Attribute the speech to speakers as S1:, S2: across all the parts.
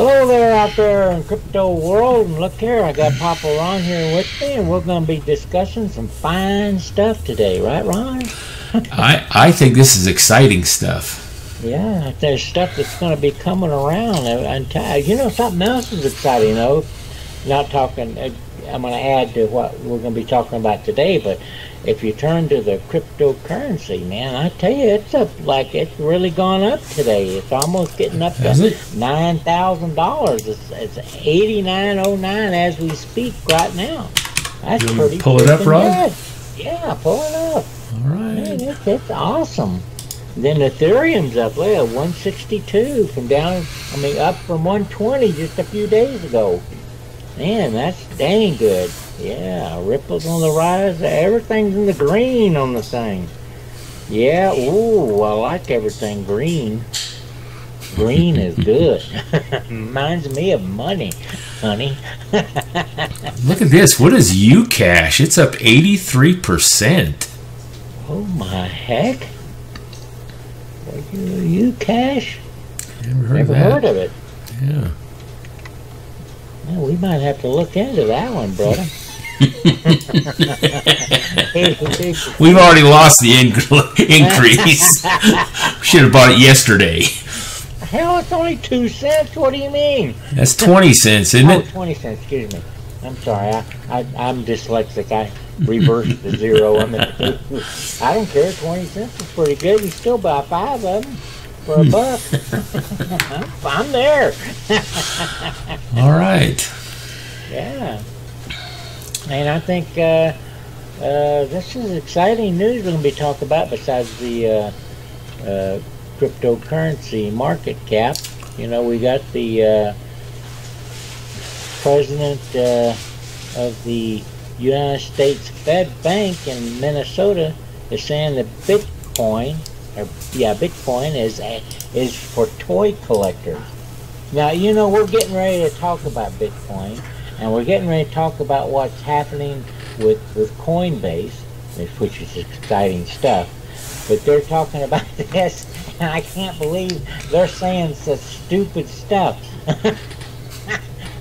S1: Hello there out there in crypto world, and look here, I got Papa Ron here with me, and we're going to be discussing some fine stuff today, right, Ron?
S2: I think this is exciting stuff.
S1: Yeah, there's stuff that's going to be coming around. And you know, something else is exciting, though. Not talking, I'm going to add to what we're going to be talking about today, but if you turn to the cryptocurrency, man, I tell you, it's up, like, it's really gone up today. It's almost getting up to $9,000. It's 89.09 as we speak right now. That's pretty
S2: pull it up, Rod?
S1: Yeah, pull it up.
S2: All right.
S1: Man, it's awesome. Then Ethereum's up there, 162 from down, up from 120 just a few days ago. Man, that's dang good. Yeah, Ripple's on the rise. Everything's in the green on the thing. Yeah, ooh, I like everything green. Green is good. Reminds me of money, honey.
S2: Look at this. What is Ucash? It's up 83%.
S1: Oh, my heck. Ucash? Never heard of it.
S2: Yeah.
S1: Well, we might have to look into that one, brother.
S2: We've already lost the increase. We should have bought it yesterday.
S1: Hell, it's only 2 cents. What do you mean?
S2: That's 20 cents, isn't it?
S1: 20 cents. Excuse me. I'm sorry. I'm dyslexic. I reversed the zero. I don't care. 20 cents is pretty good. You still buy 5 of them for $1. I'm there.
S2: All right.
S1: Yeah. And I think this is exciting news we're going to be talking about besides the cryptocurrency market cap. You know, we got the president of the United States Fed Bank in Minnesota is saying that Bitcoin is for toy collectors. Now, you know, we're getting ready to talk about Bitcoin, and we're getting ready to talk about what's happening with Coinbase, which is exciting stuff. But they're talking about this, and I can't believe they're saying such stupid stuff.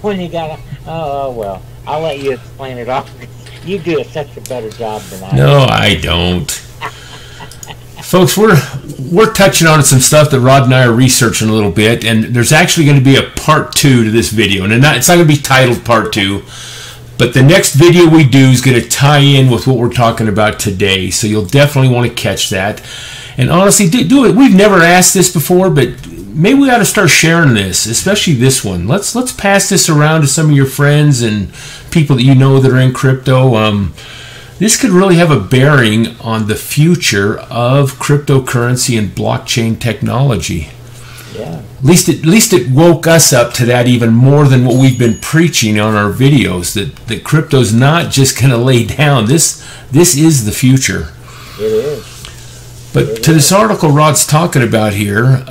S1: When you gotta, oh well, I'll let you explain it all. You do such a better job than I do.
S2: No, I don't. Folks, we're touching on some stuff that Rod and I are researching a little bit, and there's actually going to be a part 2 to this video, and it's not going to be titled part 2, but the next video we do is going to tie in with what we're talking about today, so you'll definitely want to catch that. And honestly, do it. We've never asked this before, but maybe we ought to start sharing this, especially this one. Let's pass this around to some of your friends and people that you know that are in crypto. This could really have a bearing on the future of cryptocurrency and blockchain technology.
S1: Yeah.
S2: At least it woke us up to that even more than what we've been preaching on our videos, that crypto's not just going to lay down. This is the future.
S1: It is.
S2: But to this article Rod's talking about here,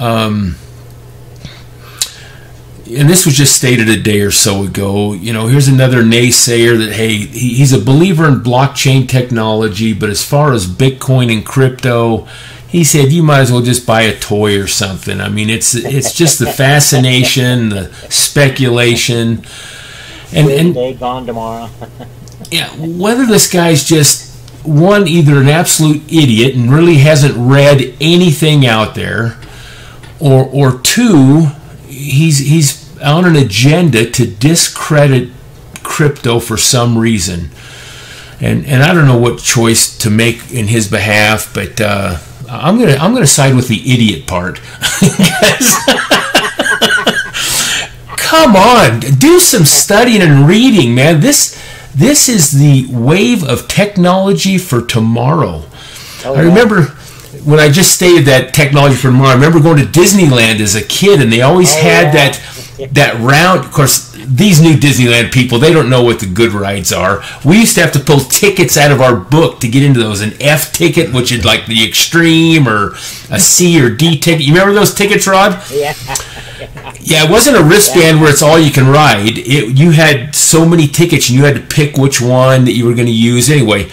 S2: and this was just stated a day or so ago, you know, here's another naysayer that, hey, he's a believer in blockchain technology, but as far as Bitcoin and crypto, he said you might as well just buy a toy or something. I mean, it's just the fascination, the speculation, and
S1: day gone tomorrow.
S2: yeah, whether this guy's just either an absolute idiot and really hasn't read anything out there, or two, he's on an agenda to discredit crypto for some reason, and I don't know what choice to make in his behalf, but I'm gonna side with the idiot part. Come on, do some studying and reading, man. This is the wave of technology for tomorrow.
S1: Oh,
S2: I remember when I just stated that technology for tomorrow, I remember going to Disneyland as a kid, and they always had that round. Of course, these new Disneyland people, they don't know what the good rides are. We used to have to pull tickets out of our book to get into those. An F ticket, which is like the extreme, or a C or D ticket. You remember those tickets, Rod?
S1: Yeah.
S2: Yeah, it wasn't a wristband where it's all you can ride. You had so many tickets, and you had to pick which one that you were going to use. Anyway,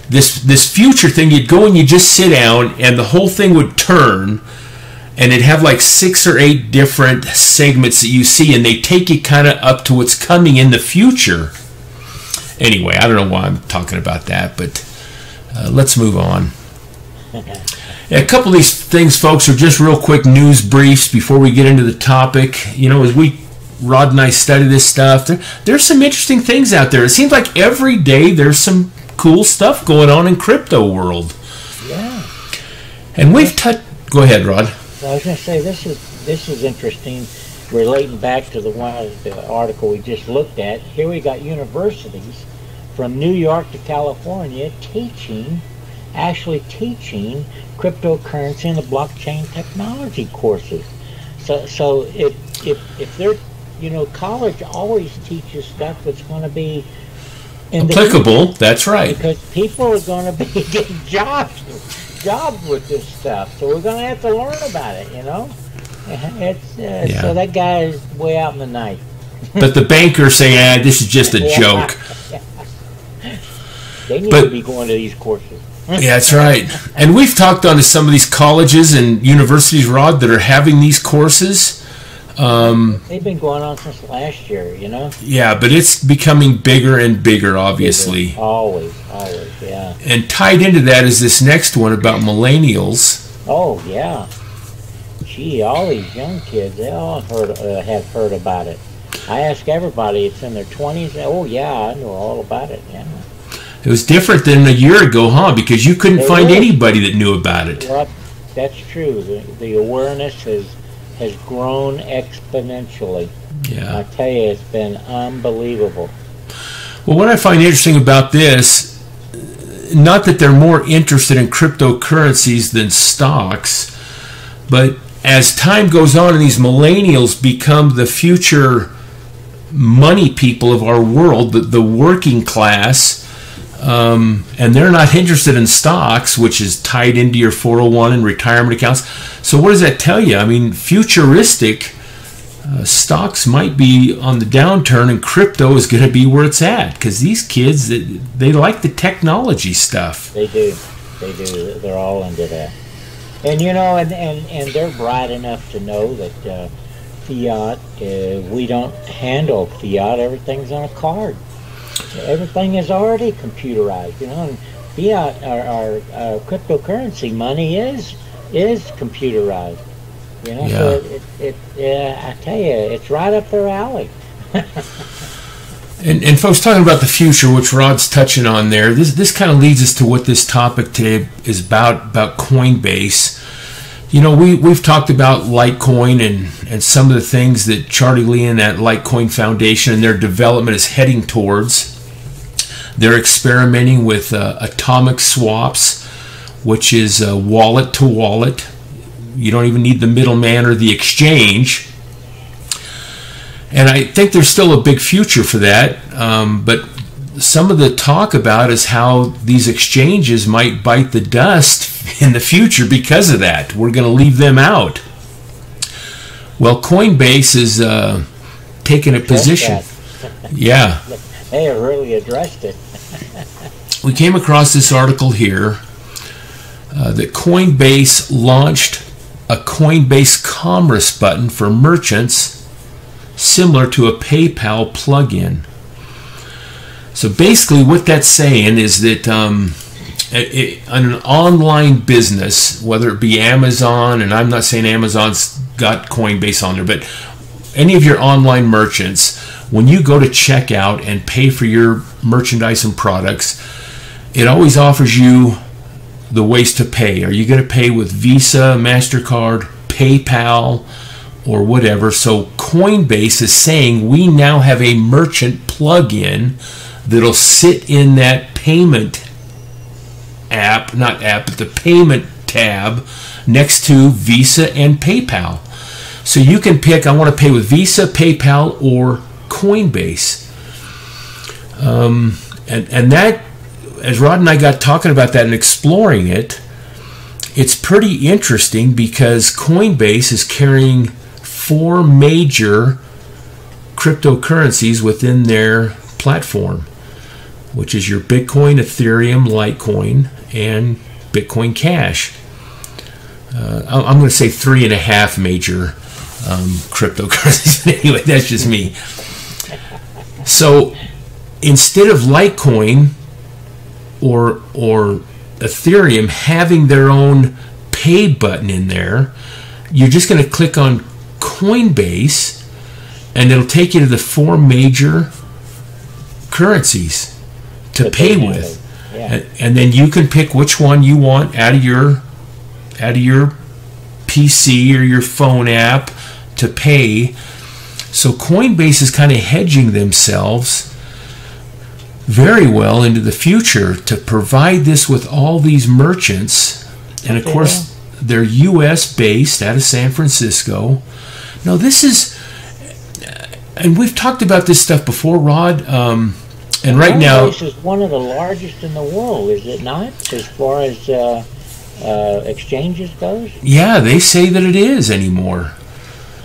S2: this future thing, you'd go and you just sit down, and the whole thing would turn, and it'd have like 6 or 8 different segments that you see, and they take you kind of up to what's coming in the future. Anyway, I don't know why I'm talking about that, but let's move on. A couple of these things, folks, are just real quick news briefs before we get into the topic. You know, as Rod and I study this stuff, there's some interesting things out there. It seems like every day there's some cool stuff going on in crypto world.
S1: Yeah.
S2: And we've touched... Go ahead, Rod.
S1: Well, I was going to say, this is interesting, relating back to the article we just looked at. Here we got universities from New York to California actually teaching cryptocurrency and the blockchain technology courses. So if they're, you know, college always teaches stuff that's going to be
S2: applicable. That's right. Because
S1: people are going to be getting jobs with this stuff, so we're going to have to learn about it, you know. So that guy is way out in the night.
S2: But the bankers say, this is just a joke.
S1: They need to be going to these courses.
S2: Yeah, that's right. And we've talked on to some of these colleges and universities, Rod, that are having these courses.
S1: They've been going on since last year, you know.
S2: Yeah, but it's becoming bigger and bigger, obviously.
S1: Always, yeah.
S2: And tied into that is this next one about millennials.
S1: Oh, yeah. Gee, all these young kids, they all have heard about it. I ask everybody, it's in their 20s. Oh, yeah, I know all about it, yeah.
S2: It was different than a year ago, huh? Because you couldn't find anybody that knew about it.
S1: Well, that's true. The awareness has grown exponentially.
S2: Yeah.
S1: I tell you, it's been unbelievable.
S2: Well, what I find interesting about this, not that they're more interested in cryptocurrencies than stocks, but as time goes on and these millennials become the future money people of our world, the working class, and they're not interested in stocks, which is tied into your 401 and retirement accounts. So what does that tell you? I mean, futuristic stocks might be on the downturn, and crypto is going to be where it's at, because these kids, they like the technology stuff.
S1: They do. They're all into that. And you know, and they're bright enough to know that fiat, we don't handle fiat. Everything's on a card. Everything is already computerized, you know. And fiat, our cryptocurrency money is computerized, you know.
S2: Yeah.
S1: So I tell you, it's right up their alley.
S2: And folks, talking about the future, which Rod's touching on there, this kind of leads us to what this topic today is about Coinbase. You know, we've talked about Litecoin and some of the things that Charlie Lee and that Litecoin Foundation and their development is heading towards. They're experimenting with atomic swaps, which is wallet to wallet. You don't even need the middleman or the exchange. And I think there's still a big future for that. But some of the talk about is how these exchanges might bite the dust in the future because of that. We're going to leave them out. Well, Coinbase is taking a position. Yeah.
S1: They have really addressed it.
S2: We came across this article here that Coinbase launched a Coinbase Commerce button for merchants similar to a PayPal plugin. So basically what that's saying is that an online business, whether it be Amazon, and I'm not saying Amazon's got Coinbase on there, but any of your online merchants, when you go to checkout and pay for your merchandise and products, it always offers you the ways to pay. Are you going to pay with Visa, MasterCard, PayPal, or whatever? So Coinbase is saying we now have a merchant plugin that'll sit in that payment app, not app, but the payment tab next to Visa and PayPal. So you can pick, I want to pay with Visa, PayPal, or Coinbase. And that, as Rod and I got talking about that and exploring it, it's pretty interesting because Coinbase is carrying 4 major cryptocurrencies within their platform, which is your Bitcoin, Ethereum, Litecoin, and Bitcoin Cash. I'm going to say 3.5 major cryptocurrencies. Anyway, that's just me. So instead of Litecoin or Ethereum having their own pay button in there, you're just going to click on Coinbase, and it'll take you to the 4 major currencies to pay with.
S1: Yeah.
S2: And then you can pick which one you want out of your PC or your phone app to pay. So Coinbase is kind of hedging themselves very well into the future to provide this with all these merchants. And of course, they're US based out of San Francisco. Now this is, and we've talked about this stuff before, Rod. And right now,
S1: Coinbase is one of the largest in the world, is it not, as far as exchanges goes?
S2: Yeah, they say that it is anymore.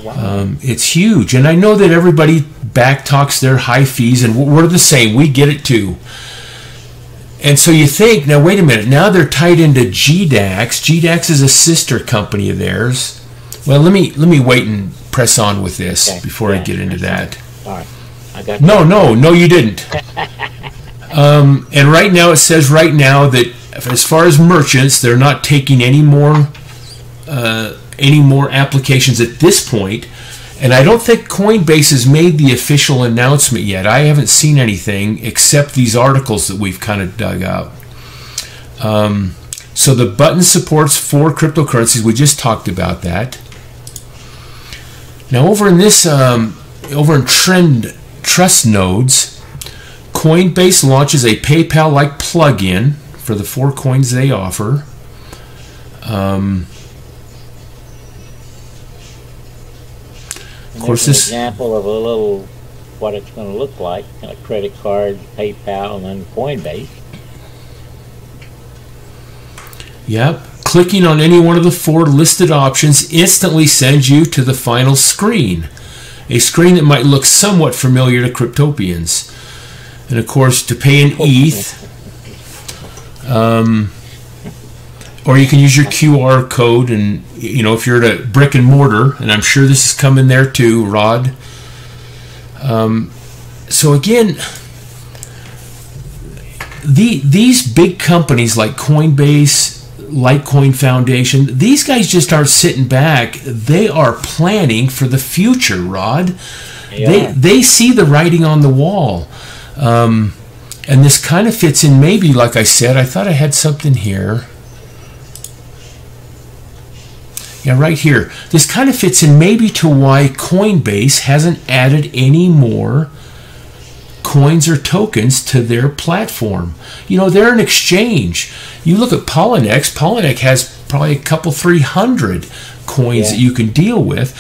S1: Wow.
S2: It's huge, and I know that everybody back talks their high fees, and we're the same. We get it too. And so you think, now wait a minute, now they're tied into GDAX. GDAX is a sister company of theirs. Well, let me wait and press on with this before I get into that.
S1: All right. I got
S2: No, you didn't. And right now it says right now that as far as merchants, they're not taking any more applications at this point. And I don't think Coinbase has made the official announcement yet. I haven't seen anything except these articles that we've kind of dug out. So the button supports 4 cryptocurrencies. We just talked about that. Now over in this, over in Trust Nodes, Coinbase launches a PayPal-like plugin for the 4 coins they offer.
S1: Of course, this example of a little what it's going to look like: a credit card, PayPal, and then Coinbase.
S2: Yep. Clicking on any one of the 4 listed options instantly sends you to the final screen. A screen that might look somewhat familiar to Cryptopians. And of course, to pay in ETH, or you can use your QR code, and if you're at a brick and mortar, and I'm sure this is coming there too, Rod. So again, these big companies like Coinbase, Litecoin Foundation, these guys just aren't sitting back. They are planning for the future, Rod. They see the writing on the wall. And this kind of fits in, maybe, like I said, I thought I had something here. Yeah, right here. This kind of fits in maybe to why Coinbase hasn't added any more coins or tokens to their platform. They're an exchange. You look at Polynex. Polynex has probably a couple 300 coins that you can deal with.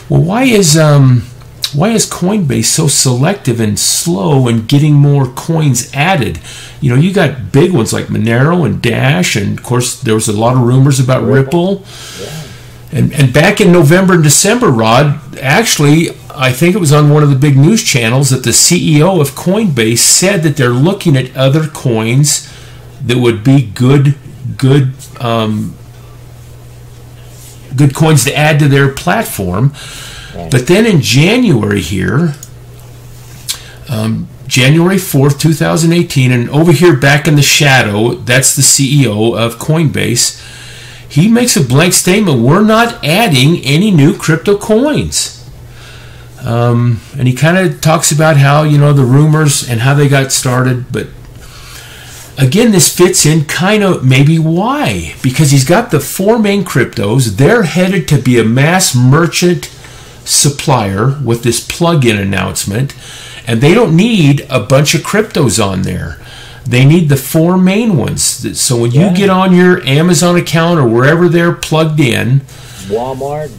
S2: Well, why is Coinbase so selective and slow in getting more coins added? You got big ones like Monero and Dash, and of course there was a lot of rumors about Ripple.
S1: Yeah.
S2: And back in November and December, Rod, actually, I think it was on one of the big news channels that the CEO of Coinbase said that they're looking at other coins that would be good coins to add to their platform. Right. But then in January here, January 4th, 2018, and over here back in the shadow, that's the CEO of Coinbase. He makes a blank statement: we're not adding any new crypto coins. And he kind of talks about how, the rumors and how they got started. But again, this fits in kind of maybe why. Because he's got the 4 main cryptos. They're headed to be a mass merchant supplier with this plug-in announcement. And they don't need a bunch of cryptos on there. They need the 4 main ones. So when you get on your Amazon account or wherever they're plugged in,
S1: Walmart,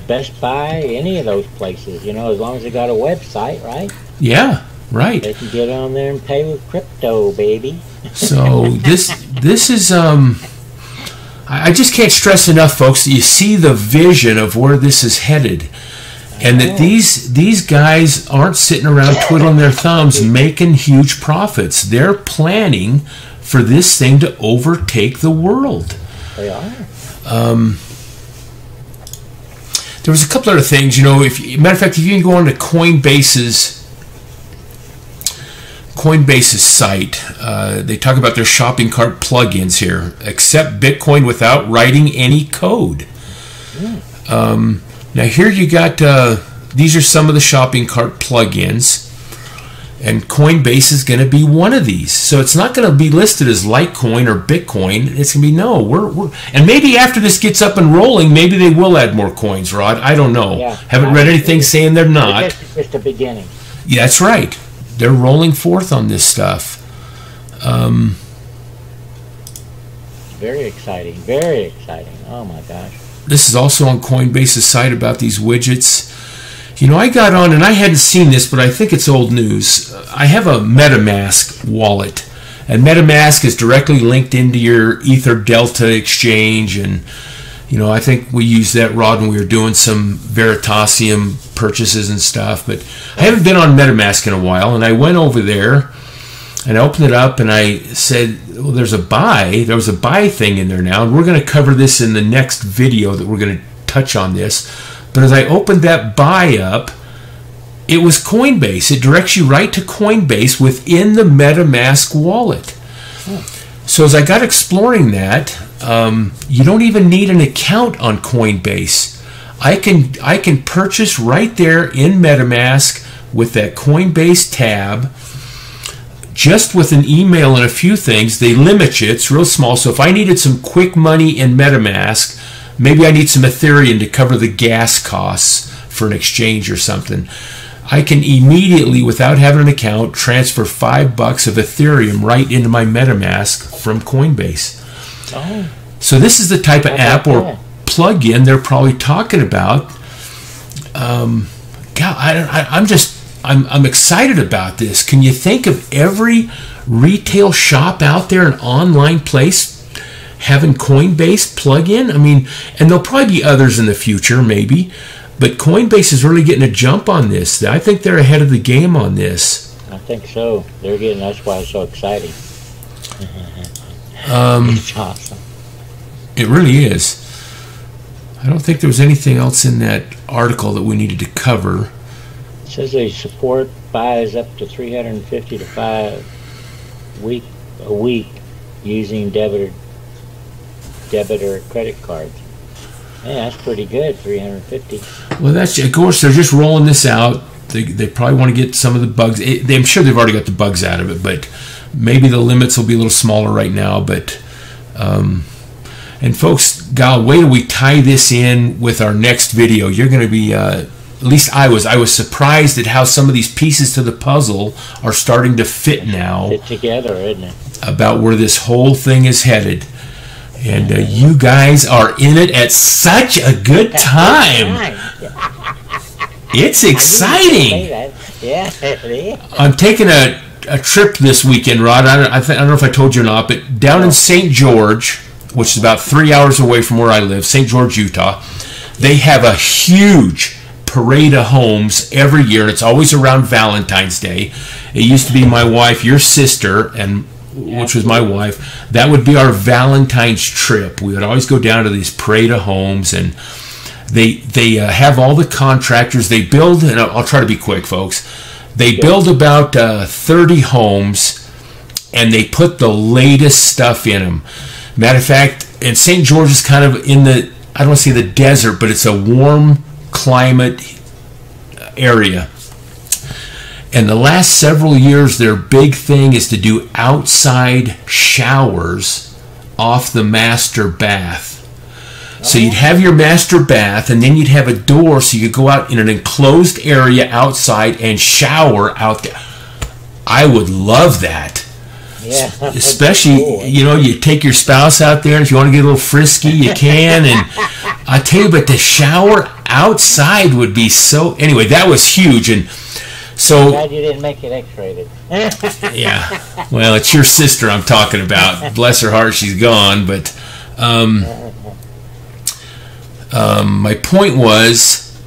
S1: Best Buy, any of those places, as long as they got a website, right?
S2: Yeah, right.
S1: They can get on there and pay with crypto, baby.
S2: So this is I just can't stress enough, folks, that you see the vision of where this is headed. And that these guys aren't sitting around twiddling their thumbs making huge profits. They're planning for this thing to overtake the world.
S1: They are.
S2: There was a couple other things, you know. Matter of fact, if you can go on to Coinbase's site, they talk about their shopping cart plugins here. Accept Bitcoin without writing any code. Now here you got, these are some of the shopping cart plugins, and Coinbase is going to be one of these. So it's not going to be listed as Litecoin or Bitcoin. It's going to be, no, we're and maybe after this gets up and rolling, maybe they will add more coins, Rod. I don't know. Yeah, haven't read anything saying they're not.
S1: It's just the beginning.
S2: Yeah, that's right. They're rolling forth on this stuff.
S1: Very exciting. Very exciting. Oh my gosh.
S2: This is also on Coinbase's site about these widgets. You know, I got on, and I hadn't seen this, but I think it's old news. I have a MetaMask wallet, and MetaMask is directly linked into your Ether Delta exchange, and you know, I think we used that, Rod, when we were doing some Veritasium purchases and stuff. But I haven't been on MetaMask in a while, and I went over there and I opened it up and I said, well, there was a buy thing in there now, and we're going to cover this in the next video that we're going to touch on this. But as I opened that buy up, it was Coinbase. It directs you right to Coinbase within the MetaMask wallet. So as I got exploring that, you don't even need an account on Coinbase. I can purchase right there in MetaMask with that Coinbase tab, just with an email and a few things. They limit you. It's real small. So if I needed some quick money in MetaMask, maybe I need some Ethereum to cover the gas costs for an exchange or something, I can immediately, without having an account, transfer $5 of Ethereum right into my MetaMask from Coinbase. Oh. So this is the type of app or plug-in they're probably talking about. God, I'm excited about this. Can you think of every retail shop out there, an online place, having Coinbase plug-in? I mean, and there'll probably be others in the future, maybe. But Coinbase is really getting a jump on this. I think they're ahead of the game on this.
S1: I think so. That's why it's so exciting. It's awesome.
S2: It really is. I don't think there was anything else in that article that we needed to cover.
S1: It says they support buys up to 350 to 5 a week using debit or credit cards. Yeah, that's pretty good, 350.
S2: Well, of course, they're just rolling this out. They probably want to get some of the bugs. I'm sure they've already got the bugs out of it, but maybe the limits will be a little smaller right now. But, and folks, God, wait till we tie this in with our next video. You're going to be, at least I was surprised at how some of these pieces to the puzzle are starting to fit now.
S1: Fit together, isn't it?
S2: About where this whole thing is headed. And you guys are in it at such a good time. It's exciting.
S1: Yeah, it is.
S2: I'm taking a trip this weekend, Rod. I don't know if I told you or not, but down in St. George, which is about 3 hours away from where I live, St. George, Utah, they have a huge parade of homes every year, and it's always around Valentine's Day. It used to be my wife, your sister, and which was my wife, that would be our Valentine's trip. We would always go down to these parade of homes, and they have all the contractors. They build, and I'll try to be quick, folks. They build about 30 homes, and they put the latest stuff in them. Matter of fact, and St. George is kind of in the, I don't want to say the desert, but it's a warm climate area. And the last several years, their big thing is to do outside showers off the master bath. So you'd have your master bath, and then you'd have a door so you could go out in an enclosed area outside and shower out there. I would love that.
S1: Yeah.
S2: Especially,
S1: cool.
S2: You know, you take your spouse out there, and if you want to get a little frisky, you can. And I tell you, but the shower outside would be so... Anyway, that was huge, and... So,
S1: I'm glad you didn't make it X-rated.
S2: Yeah. Well, it's your sister I'm talking about. Bless her heart, she's gone. But my point was,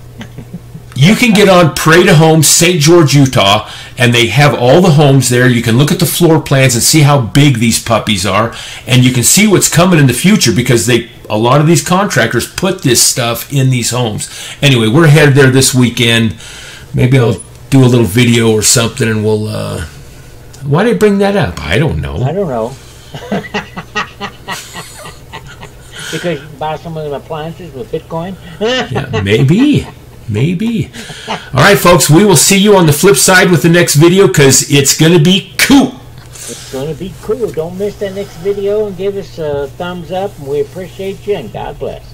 S2: you can get on Parade of Homes, St. George, Utah, and they have all the homes there. You can look at the floor plans and see how big these puppies are, and you can see what's coming in the future because a lot of these contractors put this stuff in these homes. Anyway, we're headed there this weekend. Maybe I'll do a little video or something, and we'll... why did I bring that up? I don't know.
S1: I don't know. Because you can buy some of them appliances with Bitcoin?
S2: Yeah, maybe. All right, folks, we will see you on the flip side with the next video because it's going to be cool.
S1: It's going to be cool. Don't miss that next video and give us a thumbs up, and we appreciate you, and God bless.